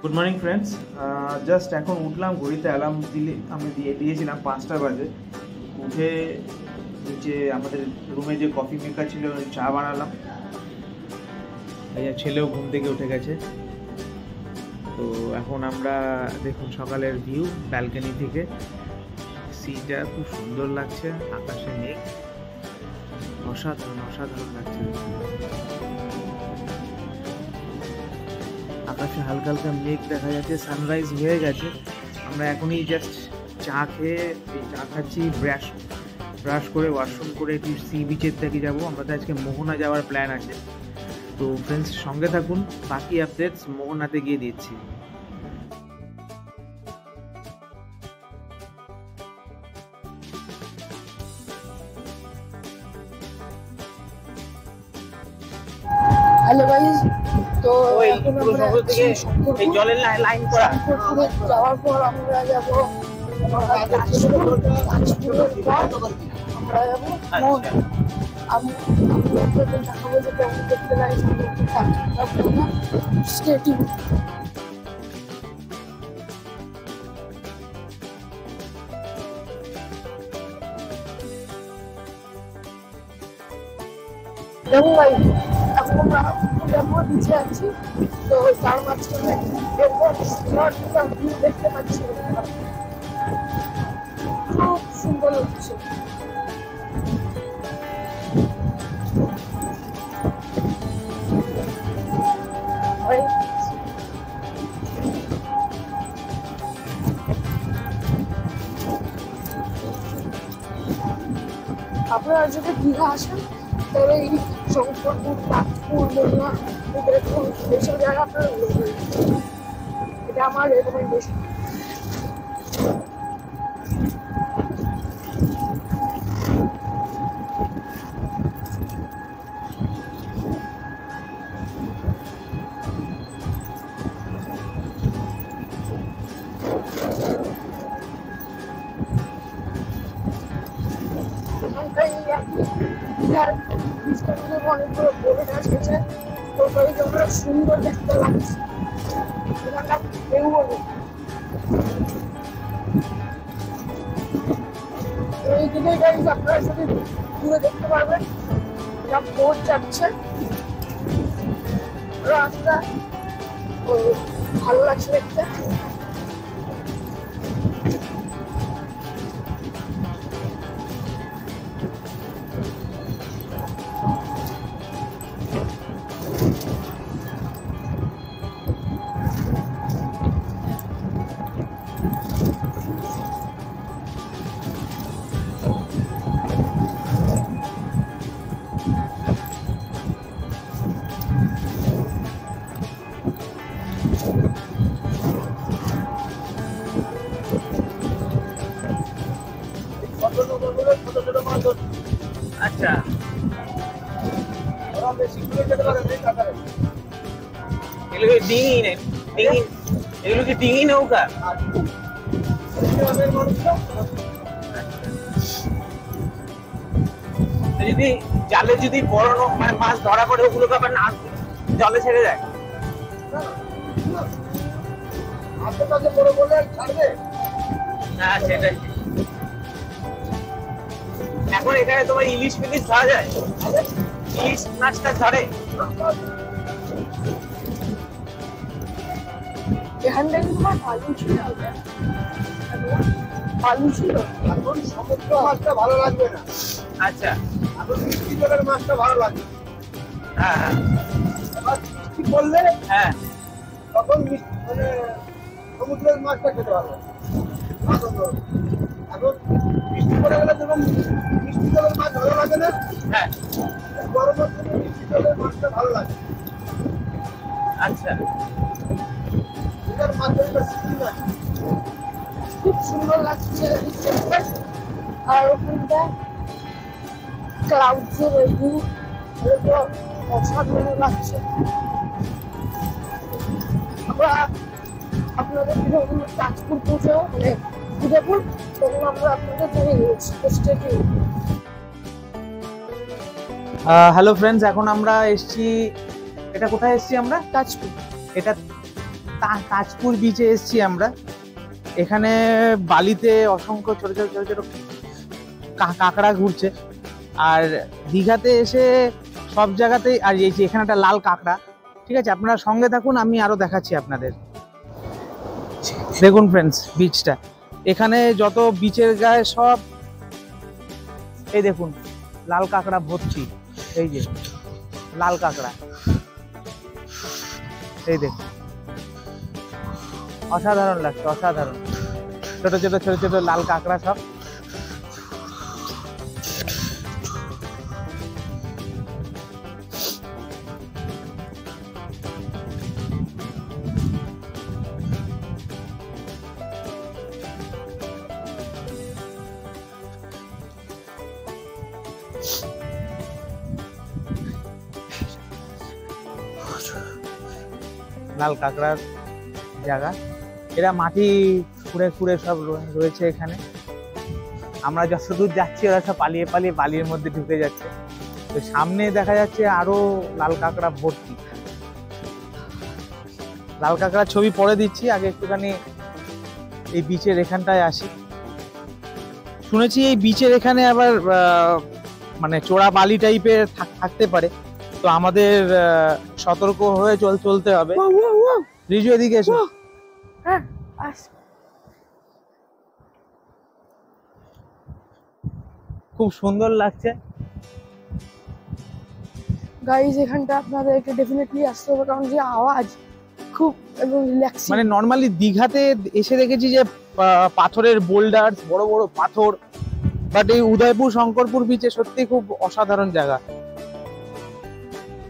Good morning friends. Just এখন উঠলাম, ঘড়িতে অ্যালার্ম দিয়েছিলাম 5টা বাজে। উঠে নিচে আমাদের রুমে যে কফি মেকার ছিল চা বানালাম। ছেলেও ঘুম থেকে উঠে গেছে। তো এখন আমরা দেখুন সকালের ভিউ ব্যালকনি থেকে, সিটা খুব সুন্দর লাগছে, আকাশে মেঘ, অসাধারণ অসাধারণ লাগছে। আকাশে হালকা হালকা মেঘ দেখা যাচ্ছে, সানরাইজ হয়ে গেছে। আমরা এখনই জাস্ট চা খাচ্ছি, ব্রাশ করে ওয়াশরুম করে একটু সি বিচের থেকে যাবো। আমাদের আজকে মোহনা যাওয়ার প্ল্যান আছে। তো ফ্রেন্ডস সঙ্গে থাকুন, বাকি আপডেটস মোহনাতে গিয়ে দিচ্ছি। হ্যালো গাইস, তো এই জলের লাইন করা শঙ্করপুরে যাওয়ার পর আমরা যাবো আমরা যাবো আমি আপনাদের দেখাবো যে কেমন দেখতে লাগে স্টেটিং। দেখুন ভাই, এখন আমরা পুরো নিচে আছি, তো তার মাঝখানে এরপর ভিউ দেখতে পাচ্ছি, খুব সুন্দর লাগছে। আপনারা যদি দীঘা আসেন তাহলে এই শঙ্করপুর, তাজপুর, মোহনা এইসব জায়গা আপনারা ঘুরবেন, এটা আমার রেকমেন্ডেশন। অনেকগুলো বোর্ড গাছ গেছে, সুন্দর দেখতে লাগছে। এইদিকে গাড়ি আপনারা যদি দূরে দেখতে পারবেন, বোট যাচ্ছে রাস্তা, ভালো লাগছে দেখতে। আচ্ছা, এগুলো কি ডিঙি নৌকা? যদি জালে যদি বড় মানে মাছ ধরা পড়ে, ওগুলোকে আবার না জলে ছেড়ে যায়? হ্যাঁ, সেটাই। এখন এখানে তোমার ইলিশ ফিলিশ ধরা যায়? ইলিশ মাছটা ধরে এখানটা তোমার ভালো ছিল, ভালো ছিল। এখন সমুদ্র মাছটা ভালো লাগবে না। আচ্ছা, এখন মিষ্টি জলের মাছটা ভালো লাগবে। হ্যাঁ, এবার মিষ্টি করলে হ্যাঁ, তখন মানে সমুদ্রের মাছটা খেতে ভালো লাগে। এখন মিষ্টি করে গেলে যখন মিষ্টি জলের মাছ ভালো লাগে না, হ্যাঁ, গরমের জন্য মিষ্টি জলের মাছটা ভালো লাগে। আচ্ছা, এটার মাছের একটা স্কিন আছে, খুব সুন্দর লাগছে। আর ওখানটা ক্লাউডসের ভিউ অসাধারণ লাগছে। আমরা আপনাদের তাজপুর পুজো মানে উদয়পুর, তখন আমরা আপনাদের জন্য স্টেটিং। হ্যালো ফ্রেন্ডস, এখন আমরা এসেছি, এটা কোথায় এসেছি আমরা? তাজপুর। এটা তাজপুর বিচে এসেছি আমরা। এখানে বালিতে অসংখ্য ছোট ছোট ছোট ছোট কাঁকড়া ঘুরছে। আর দীঘাতে এসে সব জায়গাতেই আর এই যে এখানে একটা লাল কাঁকড়া। ঠিক আছে, আপনারা সঙ্গে থাকুন, আমি আরো দেখাচ্ছি আপনাদের। দেখুন ফ্রেন্ডস বিচটা, এখানে যত বিচের গায়ে সব এই দেখুন লাল কাঁকড়া ভর্তি। এই যে লাল কাঁকড়া, এই দেখুন অসাধারণ লাগছে, অসাধারণ। ছোট ছোট ছোট ছোট লাল কাঁকড়া সব। লাল কাঁকড়ার জায়গা, এরা মাটি খুঁড়ে খুঁড়ে সব রয়েছে এখানে। আমরা যতদূর যাচ্ছি ওরা সব পালিয়ে পালিয়ে বালির মধ্যে ঢুকে যাচ্ছে। তো সামনে দেখা যাচ্ছে আরো লাল কাঁকড়া ভর্তি। লাল কাঁকড়ার ছবি পরে দিচ্ছি, আগে একটুখানি এই বিচের এখানটায় আসি। শুনেছি এই বিচের এখানে আবার মানে চোরা বালি টাইপের থাকতে পারে, তো আমাদের সতর্ক হয়ে চলতে হবে। রিজু এদিকে এসো। হ্যাঁ, খুব সুন্দর লাগছে গাইজ। এখানটা আপনাদেরকে ডেফিনেটলি আসতে হবে, কারণ যে আওয়াজ খুব একদম রিল্যাক্সিং। মানে নর্মালি দীঘাতে এসে দেখেছি যে পাথরের বোল্ডার, বড় বড় পাথর, বাট এই উদয়পুর শঙ্করপুর বিচে সত্যি খুব অসাধারণ জায়গা।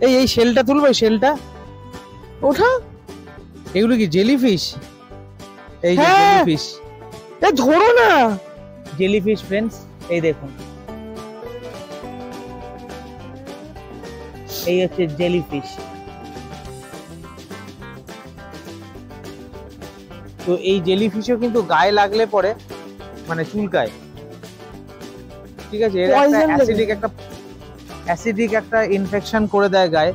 এই শেলটা তুলবো, শেলটা ওঠা। এগুলো কি জেলিফিশ? এই যে হ্যাঁ। জেলিফিশ, এ ধরো না, জেলিফিশ ফ্রেন্ডস, এই দেখুন এই হচ্ছে জেলিফিশ। তো এই জেলিফিশও কিন্তু গায়ে লাগলে পরে মানে চুলকায়। ঠিক আছে, এর একটা অ্যাসিডিক একটা ইনফেকশন করে দেয় গায়ে।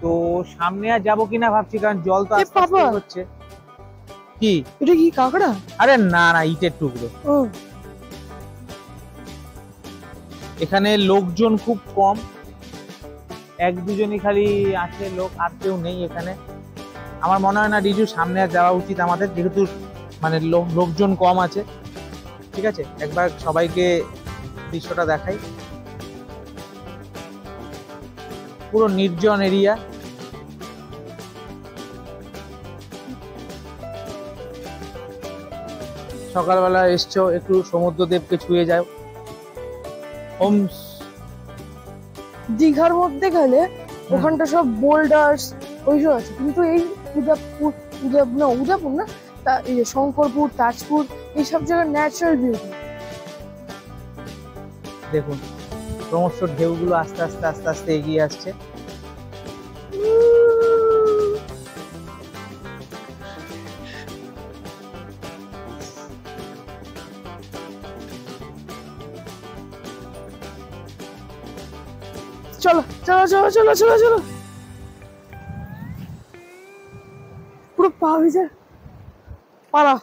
তো সামনে আর যাবো কিনা ভাবছি, কারণ জল তো আস্তে আস্তে হচ্ছে। কি এটা কি কাঁকড়া? আরে না না, ইটের টুকরো। এখানে লোকজন খুব কম, এক দুজনই খালি আছে লোক, আর কেউ নেই এখানে। আমার মনে হয় না রিজু সামনে আর যাওয়া উচিত আমাদের, যেহেতু মানে লোকজন কম আছে। ঠিক আছে, একবার সবাইকে দৃশ্যটা দেখাই। পুরো নির্জন এরিয়া। সকালবেলা এসছো, একটু সমুদ্রদেবকে ছুঁয়ে যাও। দীঘার মধ্যে গেলে ওখানটা সব বোল্ডার্স ওইসব আছে, কিন্তু এই উদয়পুর না, এই যে শঙ্করপুর, তাজপুর, এইসব জায়গার ন্যাচারাল বিউটি। দেখুন ক্রমশ ঢেউগুলো আস্তে আস্তে আস্তে আস্তে এগিয়ে আসছে। চলো চলো চলো চলো চলো চলো, পুরো পা ভিজে পারা।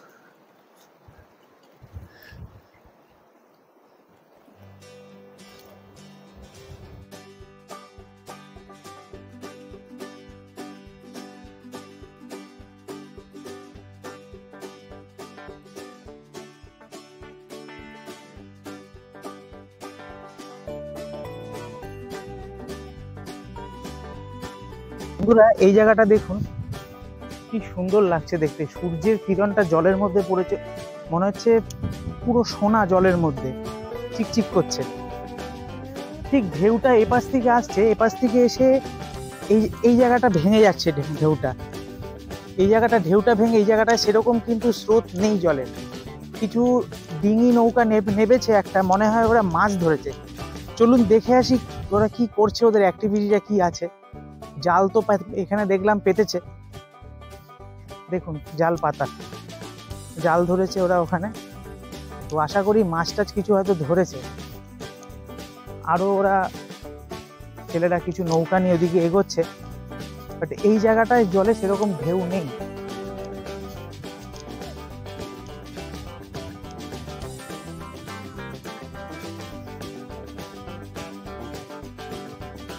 বন্ধুরা এই জায়গাটা দেখুন, কি সুন্দর লাগছে দেখতে। সূর্যের কিরণটা জলের মধ্যে পড়েছে, মনে হচ্ছে পুরো সোনা জলের মধ্যে চিকচিক করছে। ঠিক ঢেউটা এপাশ থেকে আসছে, এপাশ থেকে এসে এই জায়গাটা ভেঙে যাচ্ছে। ঢেউটা ঢেউটা ভেঙে এই জায়গাটায় সেরকম কিন্তু স্রোত নেই জলের। কিছু ডিঙি নৌকা নেবেছে একটা, মনে হয় ওরা মাছ ধরেছে। চলুন দেখে আসি ওরা কি করছে, ওদের অ্যাক্টিভিটিটা কি আছে। জাল তো এখানে দেখলাম পেতেছে, দেখুন জাল পাতা, জাল ধরেছে ওরা ওখানে। তো আশা করি মাছ টাছ কিছু হয়তো ধরেছে। আরো ওরা ছেলেরা কিছু নৌকা নিয়ে ওদিকে এগোচ্ছে। বাট এই জায়গাটায় জলে সেরকম ঢেউ নেই।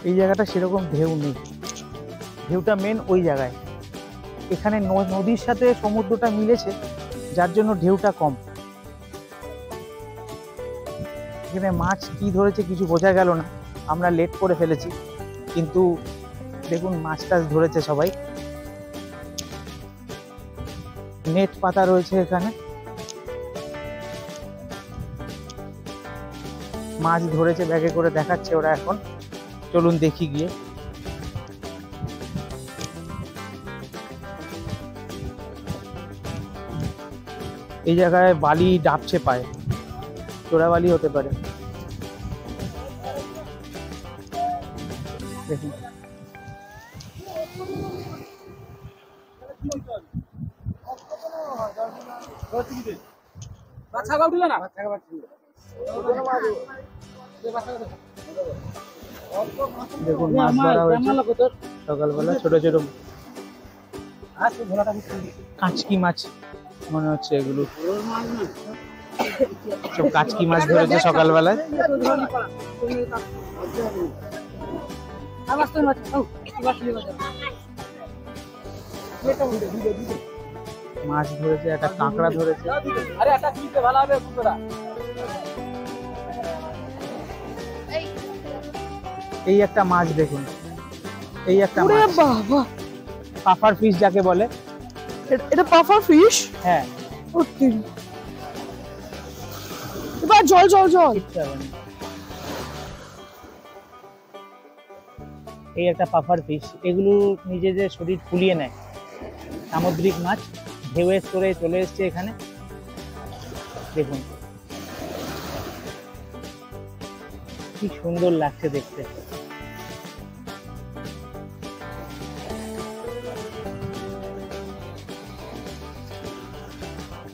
এই জায়গাটা সেরকম ঢেউ নেই, ঢেউটা মেন ওই জায়গায়। এখানে নদীর সাথে সমুদ্রটা মিলেছে, যার জন্য ঢেউটা কম। এখানে মাছ কি ধরেছে কিছু বোঝা গেল না, আমরা লেট করে ফেলেছি, কিন্তু দেখুন মাছ টাছ ধরেছে সবাই। নেট পাতা রয়েছে এখানে, মাছ ধরেছে ব্যাগে করে দেখাচ্ছে ওরা এখন। চলুন দেখি গিয়ে। এই জায়গায় বালি ডাবছে পায়, চোরা বালি হতে পারে। দেখুন দেখুন মাছ ধরা হয়েছে সকালবেলা, ছোট ছোট কাঁচকি মাছ মনে হচ্ছে, এগুলো সব কাঁচকি মাছ ধরেছে সকালবেলায়। মাছ ধরেছে, একটা কাঁকড়া ধরেছে। এই একটা মাছ দেখুন, এই একটা মাছ, পাফার ফিশ যাকে বলে। এটা পাফার ফিশ? হ্যাঁ। এবার জল জল জল। এই একটা পাফার ফিশ, এগুলো নিজেদের শরীর ফুলিয়ে নেয়। সামুদ্রিক মাছ ঢেউয়ের করে চলে এসছে এখানে। দেখুন কি সুন্দর লাগছে দেখতে।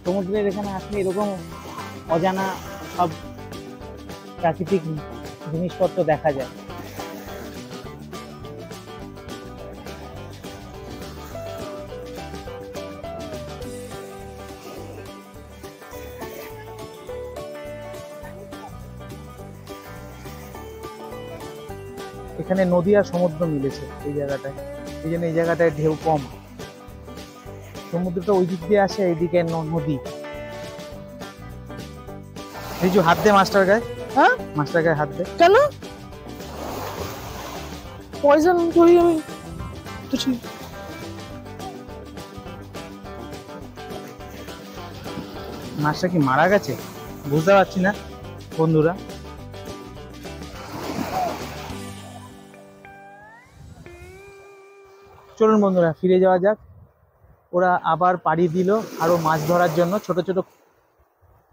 সমুদ্রের এখানে আসলে এরকম অজানা সব প্রাকৃতিক জিনিসপত্র দেখা যায়। এখানে নদী আর সমুদ্র মিলেছে এই জায়গাটায়, এই জন্য এই জায়গাটায় ঢেউ কম। সমুদ্রটা ওই দিক দিয়ে আসে, এইদিকে নদী। এই যে হাত দে মাস্টার গায়ে। হ্যাঁ, মাস্টার গায়ে হাত দে। কেন? পয়জন করি আমি তো ঠিক। মাছটা কি মারা গেছে বুঝতে পারছি না বন্ধুরা। চলুন বন্ধুরা ফিরে যাওয়া যাক। ওরা আবার পাড়ি দিল আরো মাছ ধরার জন্য। ছোট ছোট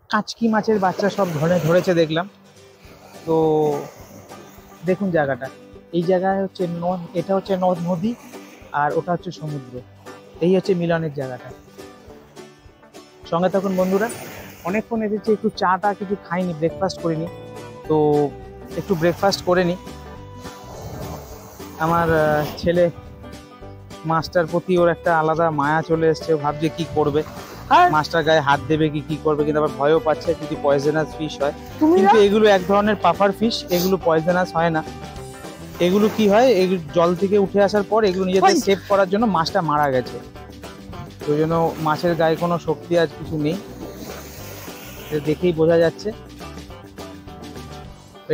কাঁচকি মাছের বাচ্চা সব ধরেছে দেখলাম। তো দেখুন জায়গাটা, এই জায়গায় হচ্ছে এটা হচ্ছে নদী আর ওটা হচ্ছে সমুদ্র। এই হচ্ছে মিলনের জায়গাটা। সঙ্গে থাকুন বন্ধুরা। অনেকক্ষণ এসেছি, একটু চাটা কিছু খাইনি, ব্রেকফাস্ট করিনি, তো একটু ব্রেকফাস্ট করে নিই। আমার ছেলে মাছটার প্রতি ওর একটা আলাদা মায়া চলে এসছে, ভাবছে কি করবে, মাছটার গায়ে হাত দেবে কি করবে, কিন্তু আবার ভয়ও পাচ্ছে যদি পয়জনাস ফিশ হয়। কিন্তু এগুলো এক ধরনের পাফার ফিশ, এগুলো পয়জনাস হয় না। এগুলো কি হয়, এগুলো জল থেকে উঠে আসার পর এগুলো নিজেদের সেভ করার জন্য মাছটা মারা গেছে, ওই জন্য মাছের গায়ে কোনো শক্তি আর কিছু নেই, দেখেই বোঝা যাচ্ছে।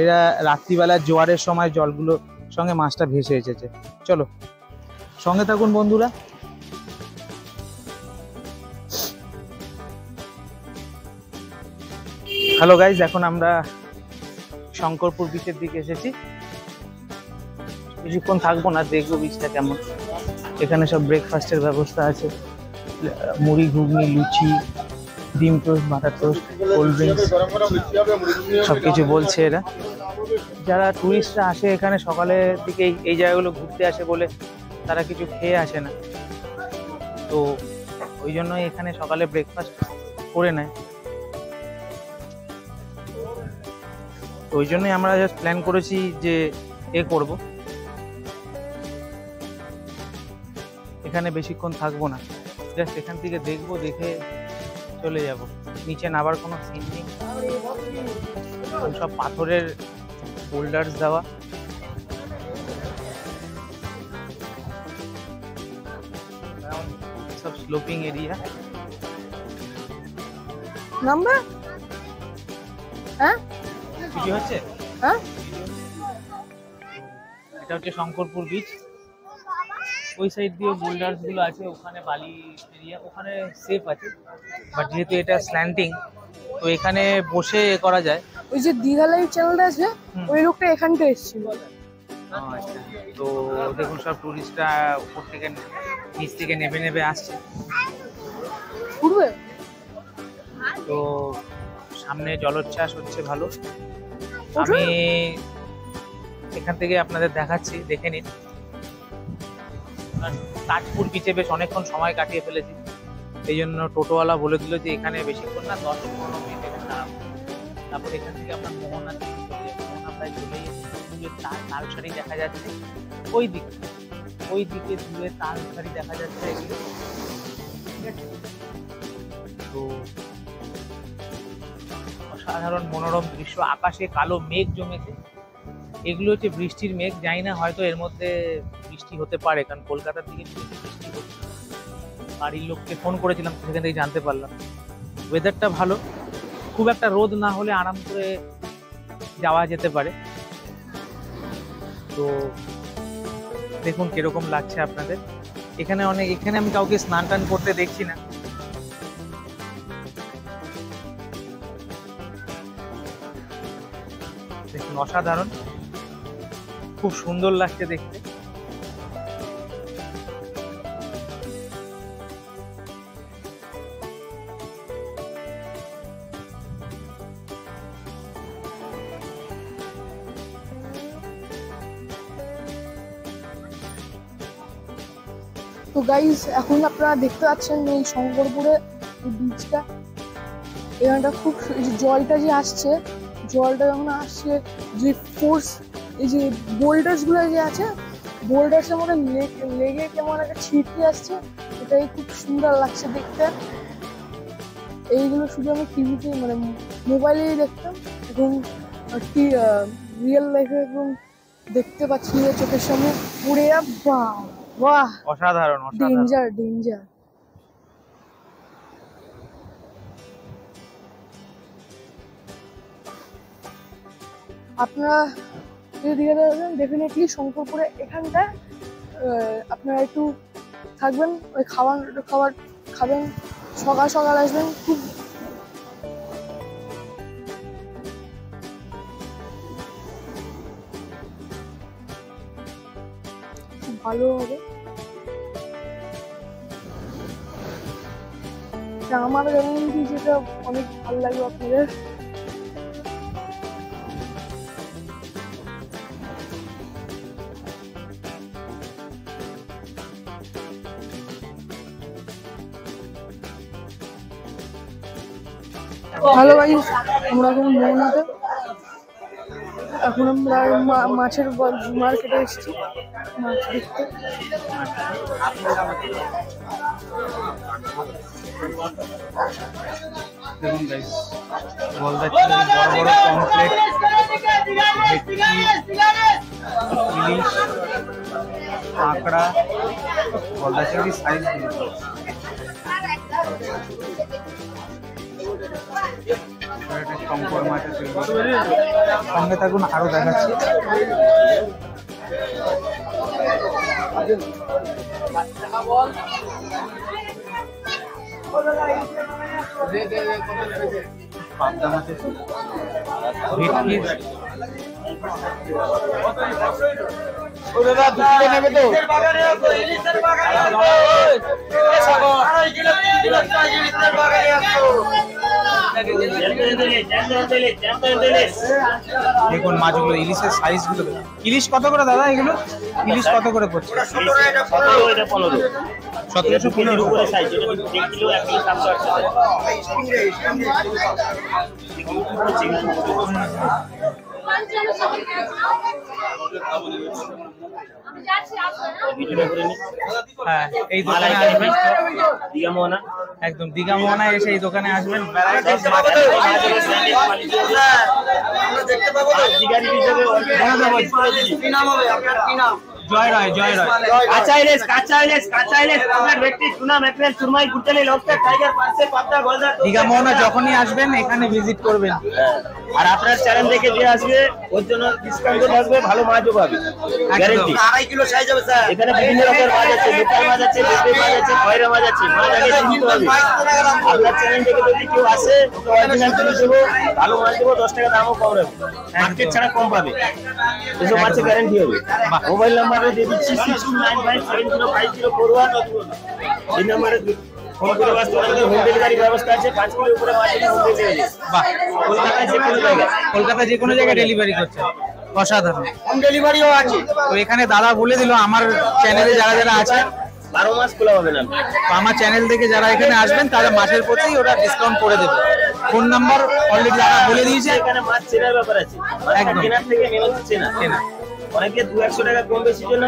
এরা রাত্রিবেলা জোয়ারের সময় জলগুলো সঙ্গে মাছটা ভেসে এসেছে। চলো সঙ্গে থাকুন বন্ধুরা। হ্যালো গাইজ, এখন আমরা শঙ্করপুর বিচের দিকে এসেছি। কিছুক্ষণ থাকবো না, দেখবো বিচটা কেমন। এখানে সব ব্রেকফাস্টের ব্যবস্থা আছে, মুড়ি ঘুগনি লুচি ডিম toast butter toast cold drinks সব কিছু বলছে এরা। যারা টুরিস্টরা আসে এখানে সকালের দিকে এই জায়গাগুলো ঘুরতে আসে বলে তারা কিছু খেয়ে আসে না, তো ওই জন্য এখানে সকালে ব্রেকফাস্ট করে নেয়। তো ওই জন্যই আমরা জাস্ট প্ল্যান করেছি যে করব। এখানে বেশিক্ষণ থাকবো না, জাস্ট এখান থেকে দেখবো, দেখে চলে যাব। নিচে নামার কোনো সিন নেই, সব পাথরের বোল্ডার্স দেওয়া। সব স্লোপিং এরিয়া। নাম্বার হ্যাঁ ভিডিও হচ্ছে, হ্যাঁ এটা হচ্ছে শঙ্করপুর বিচ। ওই সাইড দিয়ে বোল্ডার্স গুলো আছে, ওখানে বালি এরিয়া, ওখানে সেফ আছে। বাট যেহেতু এটা স্ল্যান্টিং, তো এখানে বসে এ করা যায়। ওই যে দীঘা লাইভ চ্যানেলটা আছে, ওই লোকটা এখানটা এসেছিল। আচ্ছা, তো দেখুন সব টুরিস্টরা উপর থেকে নিচ থেকে নেমে নেমে আসছে। ঘুরবে? তো সামনে জলোচ্ছ্বাস হচ্ছে ভালো। আমি এখান থেকে আপনাদের দেখাচ্ছি, দেখে নিন। তাজপুর বিচে বেশ অনেকক্ষণ সময় কাটিয়ে ফেলেছি, এই জন্য টোটোওয়ালা বলে দিল যে এখানে বেশিক্ষণ না, 10-15 মিনিট এখানে দাঁড়াবো। তারপর এখান থেকে আমরা মোহনা প্রায় চলে গিয়ে তালসারি দেখা যাচ্ছে ওই দিকে দূরে তালসারি দেখা যাচ্ছে এগুলো, ঠিক আছে? তো অসাধারণ মনোরম দৃশ্য, আকাশে কালো মেঘ জমেছে, এগুলো হচ্ছে বৃষ্টির মেঘ। জানি না, হয়তো এর মধ্যে বৃষ্টি হতে পারে, কারণ কলকাতার দিকে বৃষ্টি হচ্ছে। বাড়ির লোককে ফোন করেছিলাম, সেখান থেকে জানতে পারলাম। ওয়েদারটা ভালো, খুব একটা রোদ না হলে আরাম করে যাওয়া যেতে পারে। তো দেখুন কিরকম লাগছে আপনাদের। এখানে আমি কাউকে স্নান টান করতে দেখছি না। দেখুন অসাধারণ, খুব সুন্দর লাগছে দেখতে। তো গাইস, এখন আপনারা দেখতে পাচ্ছেন এই শঙ্করপুরে বিচটা, এখানটা খুব এই যে জলটা যে আসছে, জলটা যখন আসছে, যে ফোর্স, এই যে বোল্ডার্স গুলো যে আছে, বোল্ডার্সের মধ্যে লেগে কেমন একটা ছিটকে আসছে, এটাই খুব সুন্দর লাগছে দেখতে। এইগুলো শুধু আমি টিভিতে মানে মোবাইলেই দেখতাম, এখন রিয়েল লাইফে একদম দেখতে পাচ্ছি চোখের সামনে পুরে। বাহ বাহ, অসাধারণ, ডেঞ্জার ডেঞ্জার। আপনারা যদি দীঘাতে যাবেন, ডেফিনেটলি শঙ্করপুরে এখানটায় আপনারা একটু থাকবেন, ওই খাবার খাবেন, সকাল সকাল আসবেন, খুব ভালো হবে। আমার গ্যারান্টি যেটা অনেক ভালো লাগবে আপনাদের। হ্যালো গাইস, আমরা এখন মোহনাতে, এখন আমরা মাছের মার্কেটে এসেছি মাছ দেখতে। দেখুন গাইস, গলদা চিংড়ি, বড় বড় পমফ্রেট, ভেটকি, ইলিশ, কাঁকড়া, গলদা চিংড়ি সাইজ গুলো। শঙ্কর মাছ আছে, সঙ্গে থাকুন, আরো দেখাচ্ছি। পাবদা মাছ আছে, ভেটকি, দেখুন মাছগুলো, ইলিশের সাইজ গুলো। ইলিশ কত করে দাদা এগুলো? ইলিশ কত করে পড়ছে? 1750। হ্যাঁ, এই দোকানে আসবেন একদম দীঘা মোহনা এসে এই দোকানে আসবেন। জয় রয়, জয় রয়। দীঘা মোহনা যখনই আসবেন এখানে ভিজিট করবেন। আর আপনার চ্যানেল দেখে যে আসবে ওর জন্য ডিসকাউন্ট থাকবে, ভালো মাছও পাবে, গ্যারান্টি। 2.5 কিলো সাইজ হবে স্যার। এখানে বিভিন্ন রকমের মাছ আছে, লোকাল মাছ আছে, দেশি মাছ আছে, খয়রা মাছ আছে। মাছ আগে চিনতে হবে। আপনার চ্যানেল দেখে যদি কেউ আসে তো অরিজিনাল জিনিস দেবো, ভালো মাছ দেবো, 10 টাকা দামও কম রাখবো, মার্কেট ছাড়া কম পাবে, এসব মাছের গ্যারান্টি হবে। মোবাইল নাম্বারও দিয়ে দিচ্ছি 6295705041। এই নাম্বারে ফোন করে আসতে পারবেন। হোম ডেলিভারি ব্যবস্থা আছে, 5 কিলো উপরে মাছ হোম ডেলিভারি। বাহ, কলকাতায় যে কোনো জায়গায়, কলকাতায় যে কোনো জায়গায় ডেলিভারি করছে, অসাধারণ। হোম ডেলিভারিও আছে। তো এখানে দাদা বলে দিল আমার চ্যানেলে যারা যারা আছে 12 মাস খোলা হবে না। তো আমার চ্যানেল থেকে যারা এখানে আসবেন তারা মাছের প্রতি ওরা ডিসকাউন্ট করে দেবে। ফোন নাম্বার অলরেডি দাদা বলে দিয়েছে। এখানে মাছ চেনার ব্যাপার আছে, একদম। কেনার থেকে মেন হচ্ছে চেনা। অনেকে 200-100 টাকা কম বেশির জন্য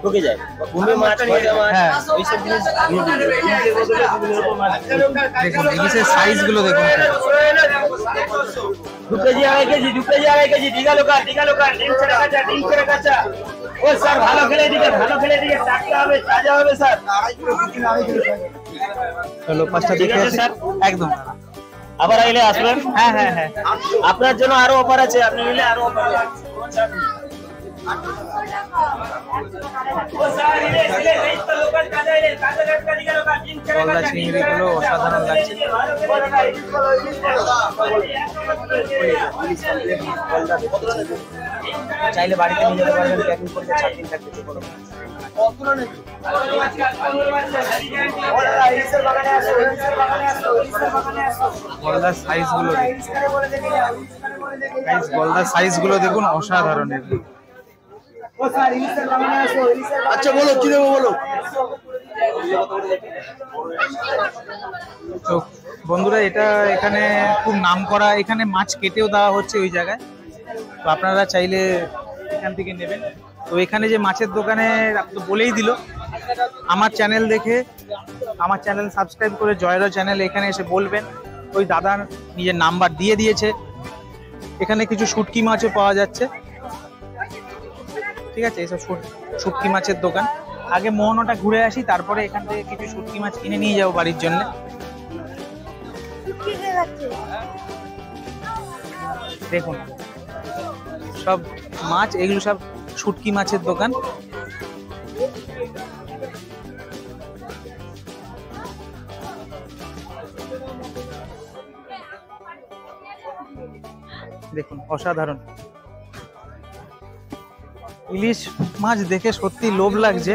ঠকে যায়। কুমড়ো মাছ, খয়রা মাছ, হ্যাঁ। এইসব জিনিস নিয়ে দিবে। ইলিশের বদলে বিভিন্ন রকম মাছ। দেখুন ইলিশের সাইজ গুলো দেখুন। 2 KG 2.5 KG 2 KG 2.5 KG Digha local ডিম ছেড়ে কাঁচা, ডিম ছেড়ে কাঁচা। ও স্যার ভালো খেলে দিকে, ভালো খেলে দিকে, টাটকা হবে, তাজা হবে স্যার। চলো পাঁচটা ঠিক দেখে আছে আসি। স্যার, একদম। আবার আইলে আসবেন। হ্যাঁ হ্যাঁ হ্যাঁ, আপনার জন্য আরো অফার আছে, আপনি নিলে আরো অফার আছে। গলদা চিংড়ি গুলো অসাধারণ লাগছে। চাইলে বাড়িতে নিয়ে যেতে পারবেন, প্যাকিং করতে 4 দিন থাকবে। গলদার সাইজ গুলো গলদার সাইজ গুলো দেখুন, অসাধারণ। আচ্ছা বলো কি দেবো বলো। তো বন্ধুরা এটা এখানে খুব নাম করা, এখানে মাছ কেটেও দেওয়া হচ্ছে ওই জায়গায়। তো আপনারা চাইলে এখান থেকে নেবেন। তো এখানে যে মাছের দোকানে তো বলেই দিল, আমার চ্যানেল দেখে আমার চ্যানেল সাবস্ক্রাইব করে জয়রা চ্যানেল এখানে এসে বলবেন। ওই দাদার নিজের নাম্বার দিয়ে দিয়েছে। এখানে কিছু শুটকি মাছও পাওয়া যাচ্ছে, ঠিক আছে। এইসব শুটকি মাছের দোকান। আগে মোহনাটা ঘুরে আসি, তারপরে এখান থেকে কিছু শুটকি মাছ কিনে নিয়ে যাবো বাড়ির জন্য। দেখুন সব মাছ, এগুলো সব শুটকি মাছের দোকান। দেখুন অসাধারণ। ইলিশ মাছ দেখে সত্যি লোভ লাগছে,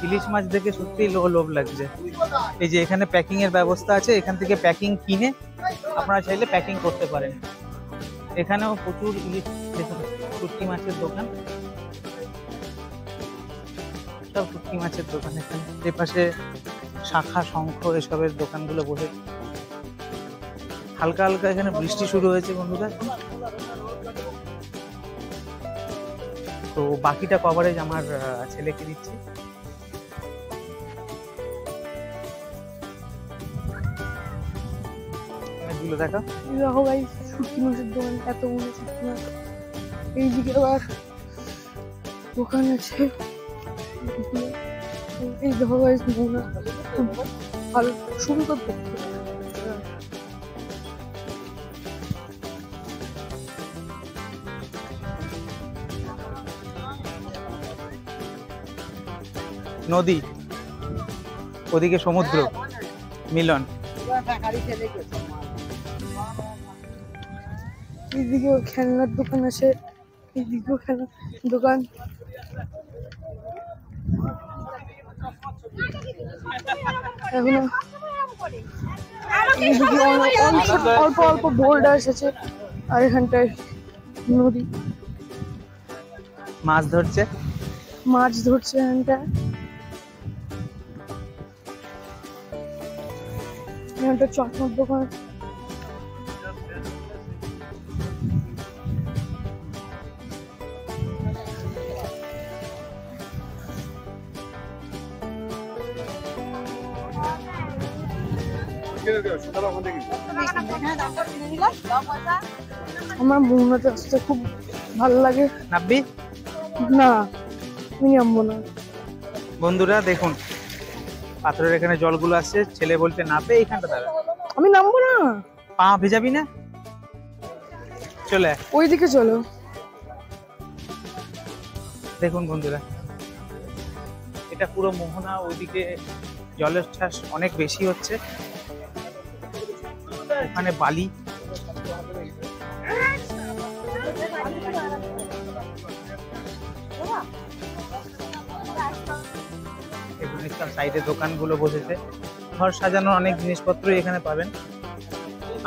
ইলিশ মাছ দেখে সত্যি লোভ লাগছে। এই যে এখানে প্যাকিং এর ব্যবস্থা আছে, এখান থেকে প্যাকিং কিনে আপনারা চাইলে প্যাকিং করতে পারেন। এখানেও প্রচুর ইলিশ, দেখুন শুটকি মাছের দোকান, সব শুটকি মাছের দোকান। এখানে এপাশে শাখা, শঙ্খ এসবের দোকানগুলো বসে। হালকা হালকা এখানে বৃষ্টি শুরু হয়েছে বন্ধুরা। তো বাকিটা কভারেজ আমার ছেলেকে দিচ্ছি। এগুলো দেখা, দেখো গাইস শুটকি মাছের দোকান, এতগুলো শুটকি মাছ। এইদিকে আবার দোকান আছে, এই দেখো গাইস মোহনা, খুব ভালো সুন্দর দেখতে। নদী, ওদিকে সমুদ্র মিলন। এইদিকেও খেলনার দোকান আছে, এইদিকেও খেলনার দোকান। এখনো এইদিকে অল্প অল্প বোল্ডার্স আছে, আর এখানটায় নদী, মাছ ধরছে, মাছ ধরছে এখানটায়। এখানটা চশমার দোকান। আমার মোহনাতে আসতে খুব ভালো লাগে। নাববি? না আমি নামবো না। বন্ধুরা দেখুন পাথরের এখানে জলগুলো আসছে, ছেলে বলতে নামবে এইখানটা দাঁড়া। আমি নামবো না। পা ভেজাবি না? চলে আয়। ওইদিকে চলো। দেখুন বন্ধুরা এটা পুরো মোহনা, ওইদিকে জলের শ্বাস অনেক বেশি হচ্ছে, ওখানে বালি। সাইডে দোকানগুলো বসেছে, ঘর সাজানোর অনেক জিনিসপত্রই এখানে পাবেন।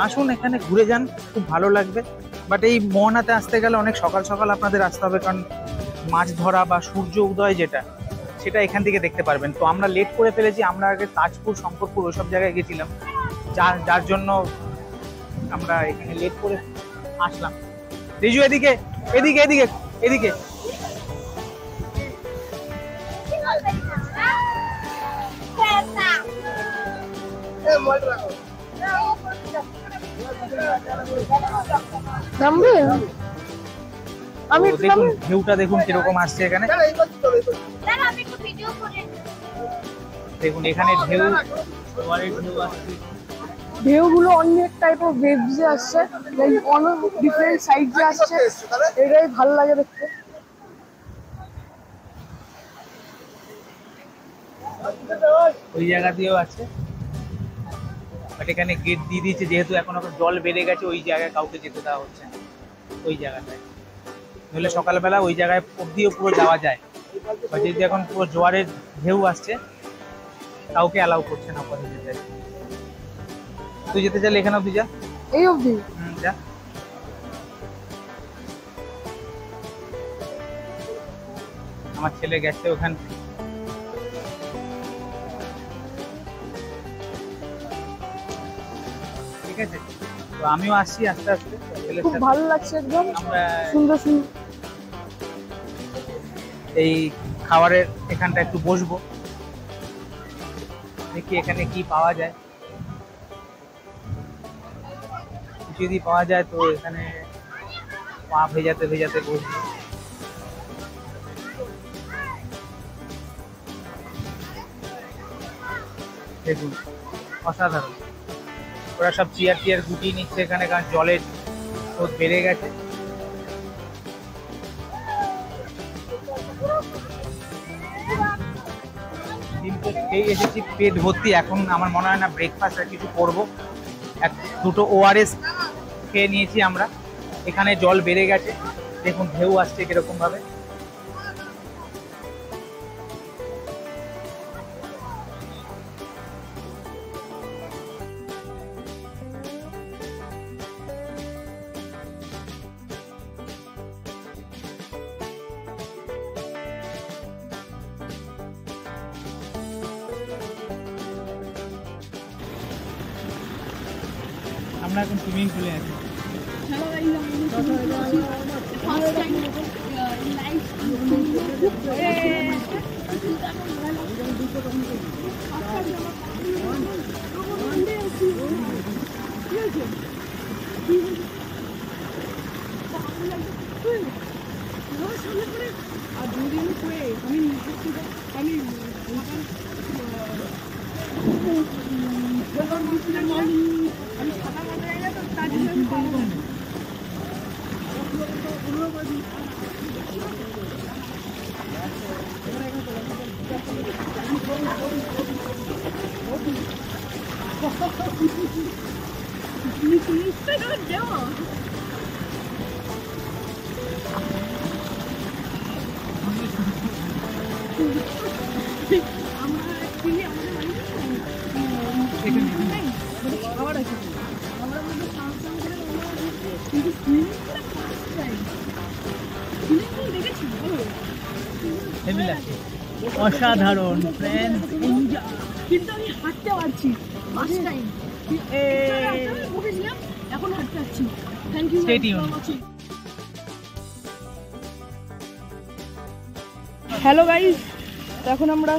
আসুন এখানে ঘুরে যান, খুব ভালো লাগবে। বাট এই মোহনাতে আসতে গেলে অনেক সকাল সকাল আপনাদের আসতে হবে, কারণ মাছ ধরা বা সূর্য উদয় সেটা এখান থেকে দেখতে পারবেন। তো আমরা লেট করে ফেলেছি, আমরা আগে তাজপুর, শঙ্করপুর ওইসব জায়গায় গেছিলাম, যার জন্য আমরা এখানে লেট করে আসলাম। রিজু এদিকে এদিকে এদিকে এদিকে। নামবে? আমি দেখুন ঢেউটা দেখুন কিরকম আসছে এখানে। দেখুন এখানে ঢেউ, জোয়ারের ঢেউ আসছে। ঢেউগুলো অনেক টাইপ অফ ওয়েভস আসছে, অনেক ডিফারেন্ট সাইড যে আসছে, এটাই ভালো লাগে দেখতে। ওই জায়গা দিয়েও আছে, বাট এখানে গেট দিয়ে দিয়েছে, যেহেতু এখন জল বেড়ে গেছে ওই জায়গায় কাউকে যেতে দেওয়া হচ্ছে না। ওই জায়গাটায় নইলে সকালবেলা ওই জায়গায় অব্দিও পুরো যাওয়া যায়, বা যেহেতু এখন পুরো জোয়ারের ঢেউ আসছে কাউকে অ্যালাউ করছে না ওখানে যেতে। তুই যেতে চাইলে এখানে অব্দি যা, এই অবধি যা। আমার ছেলে গেছে ওখানে। ঠিক আছে, তো আমিও আসছি আস্তে আস্তে ছেলের খুব সাথে। ভালো লাগছে, একদম আমরা সুন্দর সুন্দর। এই খাবারের এখানটা একটু বসবো, দেখি এখানে কি পাওয়া যায়। যদি পাওয়া যায় তো এখানে পা ভেজাতে ভেজাতে বসবো। দেখুন অসাধারণ, ওরা সব চেয়ার টিয়ার গুটিয়ে নিচ্ছে এখানে, কারণ জলের স্রোত বেড়ে গেছে। কিন্তু খেয়ে এসেছি পেট ভর্তি, এখন আমার মনে হয় না ব্রেকফাস্ট আর কিছু করবো। দুটো ORS খেয়ে নিয়েছি আমরা। এখানে জল বেড়ে গেছে, দেখুন ঢেউ আসছে কিরকম ভাবে। আমরা এখন সুইমিং পুলে আছি। অসাধারণ ফ্রেন্ড, কিন্তু আমি হাঁটতে পারছি ফার্স্ট টাইম। এখন হাঁটতে পারছি। Thank you. Stay tuned. Hello guys, এখন আমরা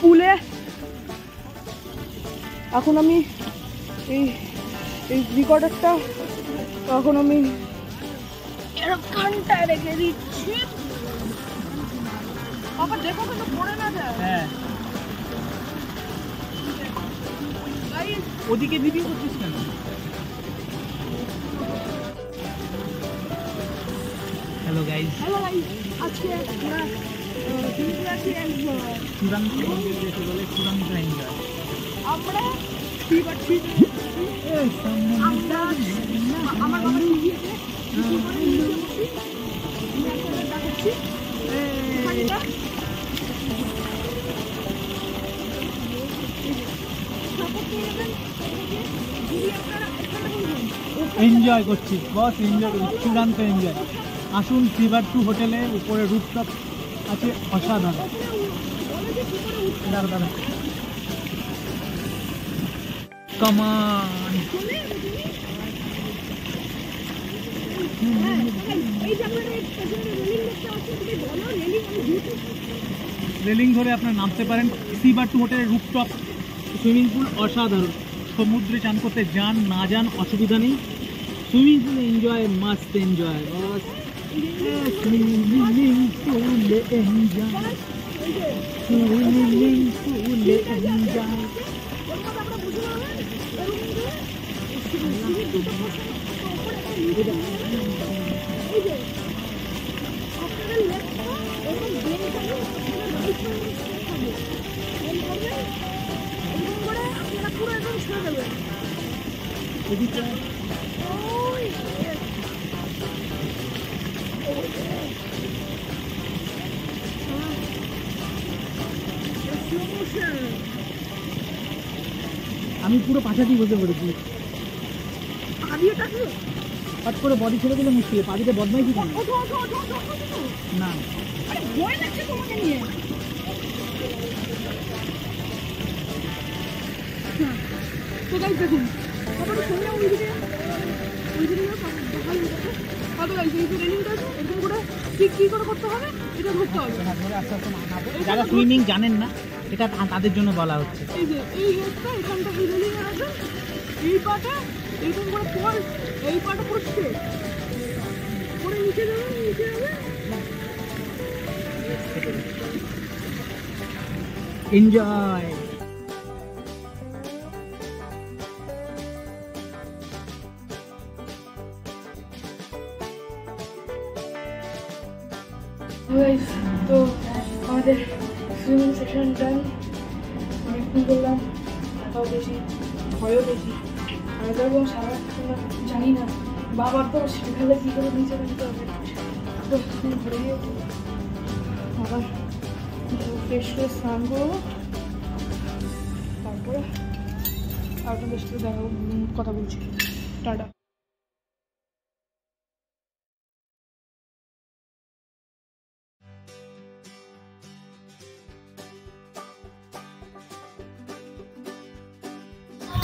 পুলে এখন আমি এই এই রিকর্ডারটা এখন আমি এরকমটা রেখে দিচ্ছি। বাবা দেখো কিন্তু পড়ে না যায়। হ্যাঁ ওদিকে ভিডিও করছিস কেন? হ্যালো গাইস, আজকে আমরা দিল্লি আছি চূড়ান্ত মন্দির যেতে বলে চূড়ান্ত এনজয়। আমরা আমার বাবা গিয়েছে দেখাচ্ছি এনজয় করছি বস, এনজয় করছি, চূড়ান্ত এনজয়। আসুন ফিভার 2 হোটেলে, উপরে রুফটপ আছে অসাধারণ। দাঁড়া কামান, রেলিং ধরে আপনারা নামতে পারেন। ফিভার 2 হোটেলের রুফটপ সুইমিং পুল অসাধারণ। সমুদ্রে চান করতে যান না যান অসুবিধা নেই, swimming pool enjoy, must enjoy boss. Swimming পুলে এনজয়, সুইমিং পুলে এনজয়। আমি পুরো পাশাটি বসে পড়েছি। হট করে বডি ছেড়ে দিলে মুশকিল, পাদিতে বদমাইশি কেন না? তো গাইস দেখুন আবার সঙ্গে ওইদিকে হবে গাইস, এই যে রেলিংটা আছে এরকম করে কি করে করতে হবে এটা ধরতে হবে। যারা সুইমিং জানেন না এটা তাদের জন্য বলা হচ্ছে। এই যে এই হেডটা এখানটা এই রেলিং এর আছে, এই পাটা এরকম করে পর, এই পাটা পুরো স্ট্রেট করে নিচে যাবে এনজয়। তো আমাদের সুইমিং সেশন ডান, অনেকক্ষণ করলাম, এটাও বেশি ভয়ও বেশি, আর এবং সারা জানি না বাবার তো সেখানে কী করে নিচে নামতে হবে। তো ঘুরে গিয়ে আবার ফ্রেশ করে স্নান করবো, তারপরে আপনাদের সাথে দেখা কথা বলছি। টাটা।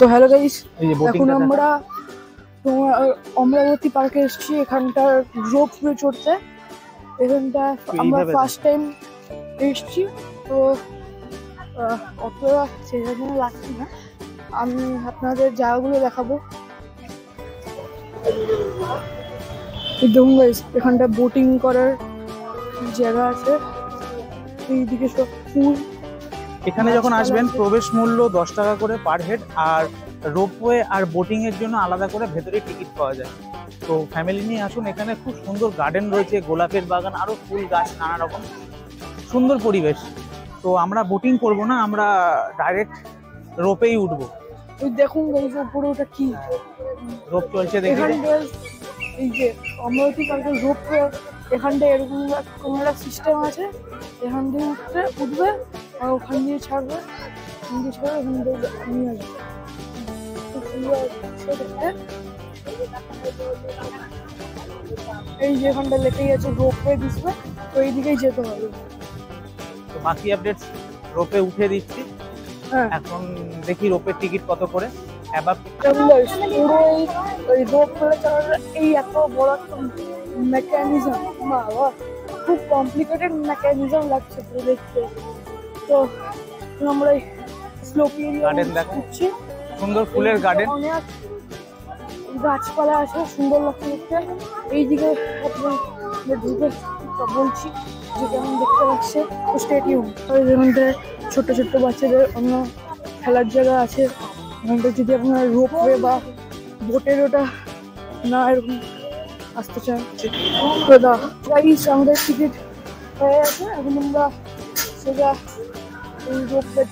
তো হ্যালো গাইস, এখন আমরা অমরাবতী পার্কে এসেছি। এখানটার রোপ ওয়ে চড়তে, এখানটা আমরা ফার্স্ট টাইম এসেছি। তো অতটা সেখানে লাগছে না, আমি আপনাদের জায়গাগুলো দেখাবো। দেখুন গাইস, এখানটা বোটিং করার জায়গা আছে, এইদিকে সব ফুল। এখানে যখন আসবেন প্রবেশ মূল্য 10 টাকা করে পার হেড, আর রোপওয়ে আর বোটিং এর জন্য আলাদা করে ভেতরে টিকিট পাওয়া যায়। তো ফ্যামিলি নিয়ে আসুন, এখানে খুব সুন্দর গার্ডেন রয়েছে, গোলাপের বাগান, আরো ফুল গাছ, নানা রকম সুন্দর পরিবেশ। তো আমরা বোটিং করব না, আমরা ডাইরেক্ট রোপেই উঠবো। ওই দেখুন গাইস উপরে ওটা কি রোপ চলছে দেখি। এই যে অমরাবতী পার্কের রোপ, এখানটা এরকম কোনো একটা সিস্টেম আছে, এখান দিয়ে উঠবে আর ওখান দিয়ে ছাড়বে, ওখান দিয়ে ছাড়বে, ওখান দিয়ে নিয়ে আসবে। এই যে এখানটা লেখেই আছে রোপওয়ে দিচ্ছে, তো এই দিকেই যেতে হবে। তো বাকি আপডেট রোপে উঠে দিচ্ছি। এখন দেখি রোপের টিকিট কত করে। পুরো এই রোপ করে চালানোর এই এত বড় একটা মেকানিজম, বাবা খুব কমপ্লিকেটেড মেকানিজম লাগছে পুরো দেখতে। তো আমরা স্লোপি এরিয়া উঠছি, সুন্দর ফুলের গার্ডেন। অনেক গাছপালা আছে, সুন্দর লাগছে দেখতে। এইদিকে ঢুকে বলছি যে কেমন দেখতে পাচ্ছে স্টেডিয়াম। যেখানটায় ছোট ছোট বাচ্চাদের অন্য খেলার জায়গা আছে। এখানটা যদি আপনার রোপওয়ে বা বোটের ওটা না এরকম আসতে চান তো দা প্রাইস আমাদের টিকিট হয়ে আছে। এখন আমরা সোজা এই রোপে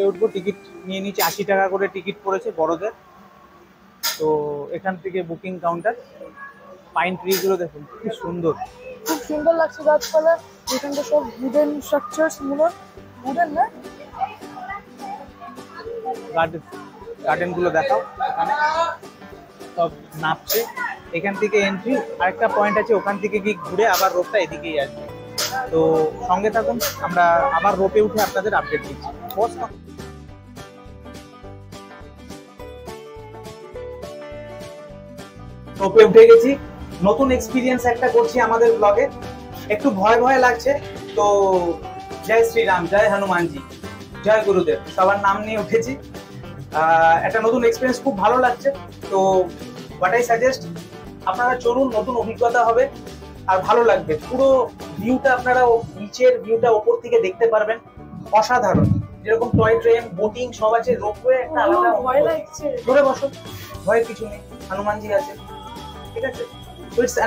উঠবো। টিকিট নিয়ে নিচ্ছে 80 টাকা করে টিকিট পড়েছে বড়দের। তো এখান থেকে বুকিং কাউন্টার। পাইন ট্রি গুলো দেখুন কি সুন্দর, খুব সুন্দর লাগছে গাছপালা। এখানটা সব উডেন স্ট্রাকচারস গুলো, উডেন না গার্ডেন গুলো দেখাও। এখানে সব নাপছে। এখান থেকে এন্ট্রি। আরেকটা পয়েন্ট আছে, ওখান থেকে গিয়ে ঘুরে আবার রোপটা এদিকেই আসবে। তো সঙ্গে থাকুন, আমরা আবার রোপে উঠে আপনাদের আপডেট দিচ্ছি। রোপে উঠে গেছি, নতুন এক্সপিরিয়েন্স একটা করছি আমাদের ব্লগে। একটু ভয় ভয় লাগছে। তো জয় শ্রীরাম, জয় হনুমানজি, জয় গুরুদেব, সবার নাম নিয়ে উঠেছি। একটা নতুন এক্সপিরিয়েন্স, খুব ভালো লাগছে। তো হোয়াট আই সাজেস্ট, আপনারা চলুন, নতুন অভিজ্ঞতা হবে আর ভালো লাগবে। পুরো ভিউটা আপনারা নিচের ভিউটা ওপর থেকে দেখতে পারবেন, অসাধারণ। যেরকম টয় ট্রেন, বোটিং সব আছে, রোপওয়ে একটা আলাদা। ভয় লাগছে। ধরে বসো, ভয়ের কিছু নেই, হনুমানজি আছে, ঠিক আছে। তো ইটস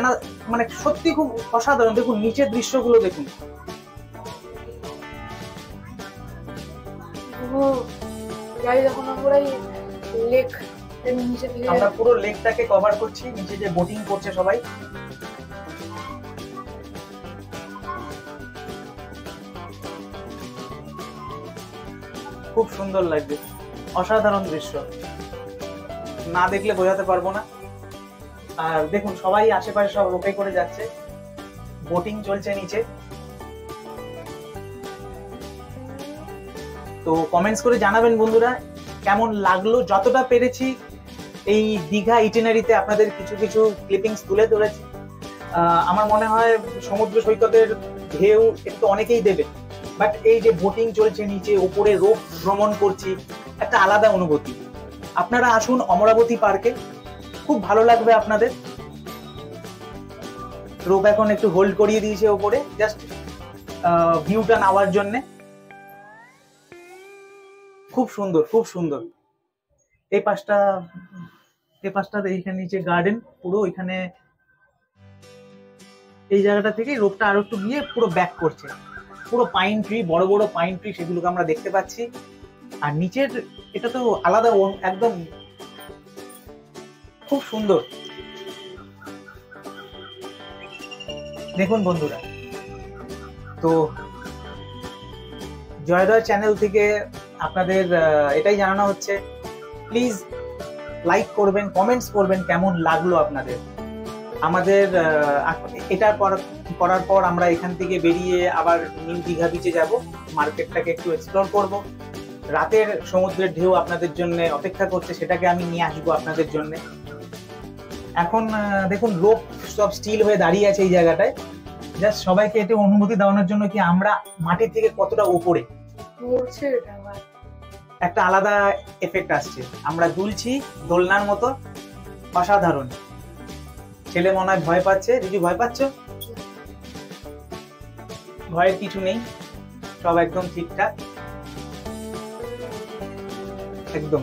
মানে সত্যি খুব অসাধারণ। দেখুন নিচের দৃশ্যগুলো দেখুন। এখন আমরা লেক নিচে থেকে আমরা পুরো লেকটাকে কভার করছি, নিচে যে বোটিং করছে সবাই। খুব সুন্দর লাগছে, অসাধারণ দৃশ্য, না দেখলে বোঝাতে পারবো না। আর দেখুন সবাই আশেপাশে সব রোপে করে যাচ্ছে, বোটিং চলছে নিচে। তো কমেন্টস করে জানাবেন বন্ধুরা কেমন লাগলো। যতটা পেরেছি এই দীঘা ইটিনারিতে আপনাদের কিছু কিছু ক্লিপিংস তুলে ধরেছি। আমার মনে হয় সমুদ্র সৈকতের ঢেউ একটু অনেকেই দেবে, বাট এই যে বোটিং চলছে নিচে, উপরে রোপ ভ্রমণ করছি, একটা আলাদা অনুভূতি। আপনারা আসুন অমরাবতী পার্কে, খুব ভালো লাগবে আপনাদের। রোপ এখন একটু হোল্ড করিয়ে দিয়েছে উপরে, জাস্ট ভিউটা নেওয়ার জন্যে। খুব সুন্দর, খুব সুন্দর। এই পাশটা এইখানে নিচে গার্ডেন পুরো। এখানে এই জায়গাটা থেকে রোপটা আরো একটু গিয়ে পুরো ব্যাক করছে। পুরো পাইন ট্রি, বড় বড় পাইন ট্রি, সেগুলোকে আমরা দেখতে পাচ্ছি। আর নিচের এটা তো আলাদা, একদম খুব সুন্দর। দেখুন বন্ধুরা, তো জয়দয় চ্যানেল থেকে আপনাদের এটাই জানানো হচ্ছে, প্লিজ লাইক করবেন, কমেন্টস করবেন কেমন লাগলো আপনাদের। আমাদের এটা করার পর আমরা এখান থেকে বেরিয়ে আবার নিউ দীঘা বিচে যাব, মার্কেটটাকে একটু এক্সপ্লোর করব। রাতের সমুদ্রের ঢেউ আপনাদের জন্য অপেক্ষা করছে, সেটাকে আমি নিয়ে আসবো আপনাদের জন্য। এখন দেখুন রোপ সব স্টিল হয়ে দাঁড়িয়ে আছে এই জায়গাটায়, জাস্ট সবাইকে এটা অনুভূতি দেওয়ানোর জন্য কি আমরা মাটির থেকে কতটা উপরে। একটা আলাদা এফেক্ট আসছে, আমরা দুলছি দোলনার মতো, অসাধারণ। ছেলে মনে হয় ভয় পাচ্ছে। রিজু ভয় পাচ্ছ? ভয়ের কিছু নেই, সব একদম ঠিকঠাক, একদম।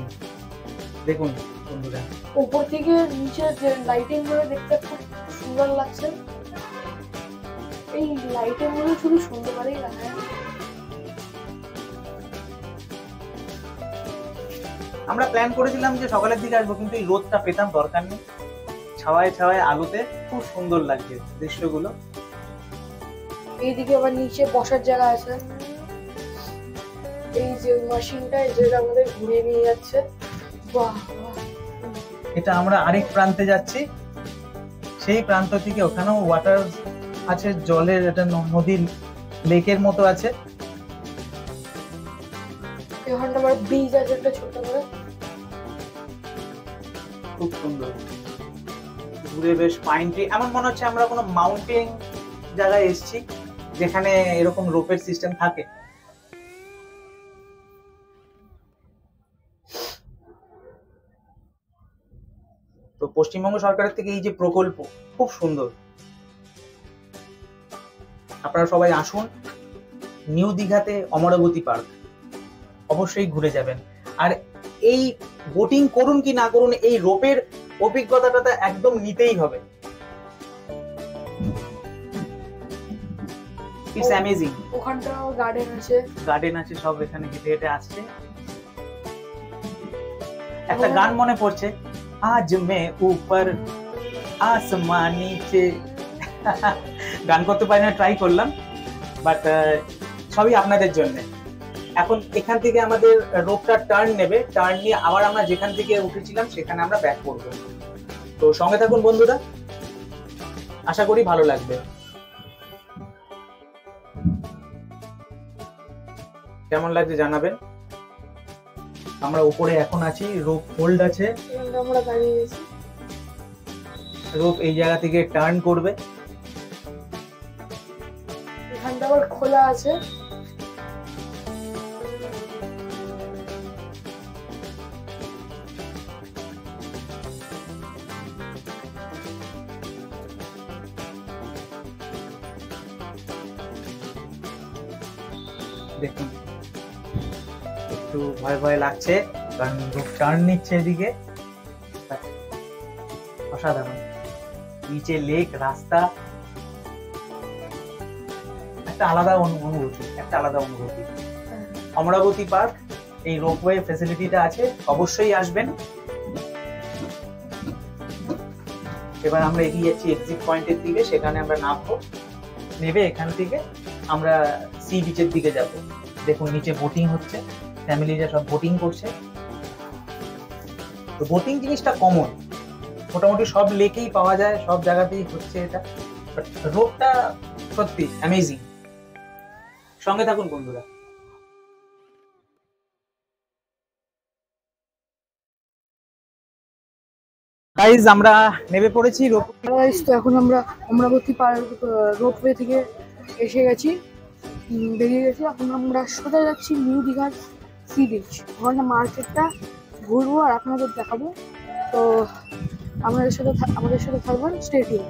দেখুন বন্ধুরা, উপর থেকে নিচে যে লাইটিং গুলো দেখতে খুব সুন্দর লাগছে। এই লাইটিং গুলো শুধু সুন্দরই লাগে। আমরা প্ল্যান করেছিলাম যে সকালের দিকে আসবো, কিন্তু এই রোদটা পেতাম দরকার নেই। ছাওয়ায় ছাওয়ায় আলোতে খুব সুন্দর লাগছে দৃশ্যগুলো। এইদিকে আবার নিচে বসার জায়গা আছে। এই যে মেশিনটা, যেটা আমাদের ঘুরিয়ে নিয়ে যাচ্ছে। বাহ, এটা আমরা আরেক প্রান্তে যাচ্ছি, সেই প্রান্ত থেকে ওখানেও ওয়াটার আছে, জলের একটা নদীর লেকের মতো আছে। এখানটা আবার ব্রিজ আছে একটা ছোট করে, খুব সুন্দর। ঘুরে বেশ পাইন ট্রি, এমন মনে হচ্ছে আমরা কোনো মাউন্টেন জায়গায় এসেছি যেখানে এরকম রোপের সিস্টেম থাকে। তো পশ্চিমবঙ্গ সরকারের থেকে এই যে প্রকল্প খুব সুন্দর। আপনারা সবাই আসুন নিউ দীঘাতে অমরাবতী পার্ক, অবশ্যই ঘুরে যাবেন। আর এই বোটিং করুন কি না করুন, এই রোপের অভিজ্ঞতাটা একদম নিতেই হবে। It's amazing. ওখানটাও গার্ডেন আছে, সব এখানে হেঁটে হেঁটে আসছে। একটা গান মনে পড়ছে, আজ মে উপর আসমান নিচে। গান করতে পারি না, ট্রাই করলাম, বাট সবই আপনাদের জন্য। এখন এখান থেকে আমাদের রোপটা টার্ন নেবে, টার্ন নিয়ে আবার আমরা যেখান থেকে উঠেছিলাম সেখানে আমরা ব্যাক করব। তো সঙ্গে থাকুন বন্ধুরা, আশা করি ভালো লাগবে। কেমন লাগছে জানাবেন। আমরা উপরে এখন আছি, রোপ হোল্ড আছে, আমরা দাঁড়িয়ে গেছি। রোপ এই জায়গা থেকে টার্ন করবে। এখানটা আবার খোলা আছে। দেখুন একটু ভয় ভয় লাগছে, কারণ রোপ টার্ন নিচ্ছে এদিকে। অসাধারণ, নিচে লেক, রাস্তা, একটা আলাদা অনুভূতি। অমরাবতী পার্ক, এই রোপওয়ে ফ্যাসিলিটিটা আছে, অবশ্যই আসবেন। এবার আমরা এগিয়ে যাচ্ছি এক্সিট পয়েন্টের দিকে, সেখানে আমরা নামবো, নেবে এখান থেকে আমরা সি বিচের দিকে যাব। দেখুন নিচে বোটিং হচ্ছে, ফ্যামিলিরা সব বোটিং করছে। তো বোটিং জিনিসটা কমন, মোটামুটি সব লেকেই পাওয়া যায়, সব জায়গাতেই হচ্ছে এটা। বাট রোপটা সত্যি অ্যামেজিং। সঙ্গে থাকুন বন্ধুরা। গাইজ আমরা নেমে পড়েছি রোপ। গাইজ তো এখন আমরা অমরাবতী পার্ক রোপওয়ে থেকে এসে গেছি, বেরিয়ে গেছি। এখন আমরা সোজা যাচ্ছি নিউ দীঘার সি বিচ। ওখানে মার্কেটটা ঘুরবো আর আপনাদের দেখাবো। তো আমাদের সাথে থাকবেন, স্টে টিউন।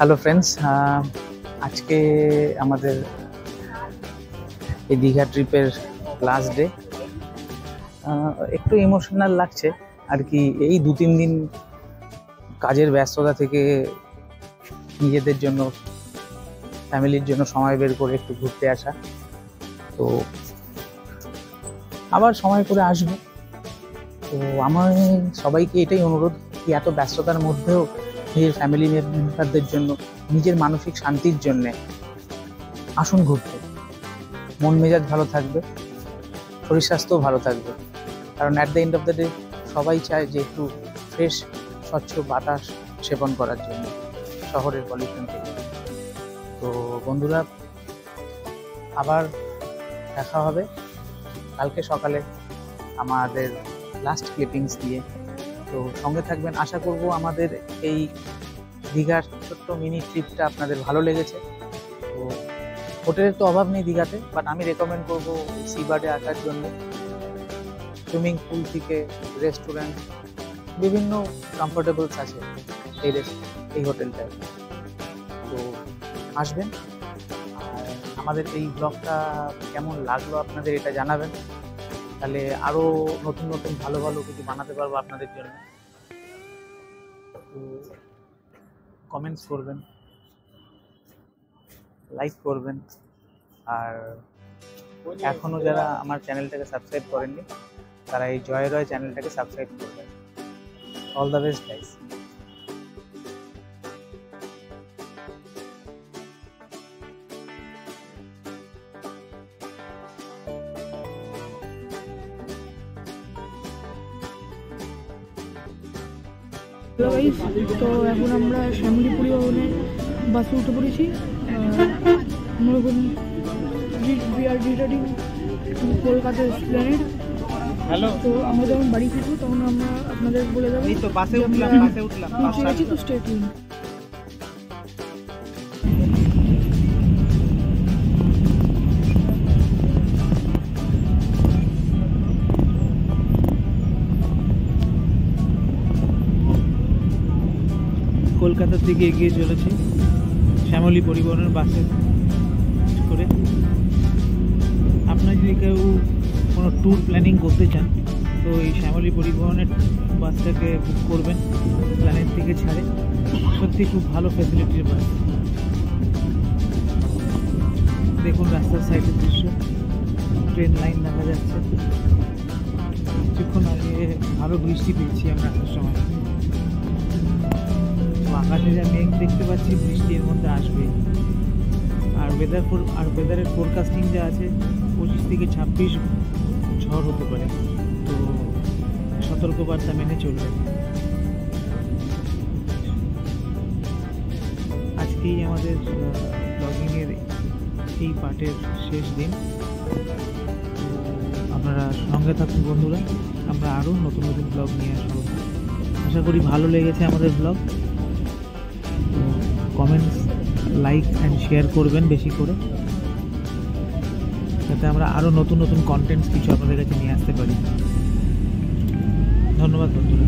হ্যালো ফ্রেন্ডস, আজকে আমাদের এই দীঘা ট্রিপের লাস্ট ডে। একটু ইমোশনাল লাগছে আর কি। এই 2-3 দিন কাজের ব্যস্ততা থেকে নিজেদের জন্য, ফ্যামিলির জন্য সময় বের করে একটু ঘুরতে আসা। তো আবার সময় করে আসবো। তো আমার সবাইকে এটাই অনুরোধ কি এত ব্যস্ততার মধ্যেও নিজের ফ্যামিলি মেম্বারদের জন্য, নিজের মানসিক শান্তির জন্য আসুন ঘুরতে। মন মেজাজ ভালো থাকবে, শরীর স্বাস্থ্যও ভালো থাকবে। কারণ at the end of the day সবাই চায় যে একটু ফ্রেশ স্বচ্ছ বাতাস সেবন করার জন্য শহরের পলিউশন থেকে। তো বন্ধুরা আবার দেখা হবে কালকে সকালে আমাদের লাস্ট ক্লিপিংস দিয়ে। তো সঙ্গে থাকবেন। আশা করব আমাদের এই দীঘার ছোট্ট মিনি ট্রিপটা আপনাদের ভালো লেগেছে। তো হোটেলের তো অভাব নেই দীঘাতে, বাট আমি রেকমেন্ড করবো সি বার্ডে আসার জন্য। সুইমিং পুল থেকে রেস্টুরেন্ট, বিভিন্ন কমফোর্টেবলস আছে এই হোটেলটায়। তো আসবেন। আর আমাদের এই ব্লগটা কেমন লাগলো আপনাদের এটা জানাবেন, তাহলে আরও নতুন নতুন ভালো ভালো কিছু বানাতে পারবো আপনাদের জন্য। তো কমেন্টস করবেন, লাইক করবেন, আর এখনও যারা আমার চ্যানেলটাকে সাবস্ক্রাইব করেননি তারা এই জয় রয় চ্যানেলটাকে সাবস্ক্রাইব করবেন। All the best guys. তো এখন আমরা শ্যামলী পরিবহনের বাসে উঠে পড়েছি। আমরা we are returning to Kolkata Esplanade. Hello, তো আমরা যখন বাড়ি ফিরবো তখন আমরা আপনাদের বলে দেবো। এই তো বাসে যে উঠলাম, আমরা বাসে উঠলাম। পৌঁছে গেছি, তো স্টে টিউন। কলকাতার দিকে এগিয়ে চলেছি শ্যামলী পরিবহনের বাসে করে। আপনারা যদি কেউ কোনো ট্যুর প্ল্যানিং করতে চান তো এই শ্যামলী পরিবহনের বাসটাকে বুক করবেন, প্ল্যানের থেকে ছাড়ে। সত্যি খুব ভালো ফ্যাসিলিটির বাস। দেখুন রাস্তার সাইডের দৃশ্য, ট্রেন লাইন দেখা যাচ্ছে। কিছুক্ষণ আগে ভালো বৃষ্টি পেয়েছি আমরা আসার সময়। আকাশে যা মেঘ দেখতে পাচ্ছি, বৃষ্টি এর মধ্যে আসবে। আর ওয়েদারের ফোরকাস্টিং যা আছে 25 থেকে 26 ঝড় হতে পারে, তো সতর্কবার্তা মেনে চলবে। আজকেই আমাদের ব্লগিংয়ের এই পার্টের শেষ দিন। আপনারা সঙ্গে থাকুন বন্ধুরা, আমরা আরও নতুন নতুন ব্লগ নিয়ে আসবো। আশা করি ভালো লেগেছে আমাদের blog. Comments, like and share করবেন বেশি করে, যাতে আমরা আরও নতুন নতুন কন্টেন্টস কিছু আপনাদের কাছে নিয়ে আসতে পারি। ধন্যবাদ বন্ধুরা।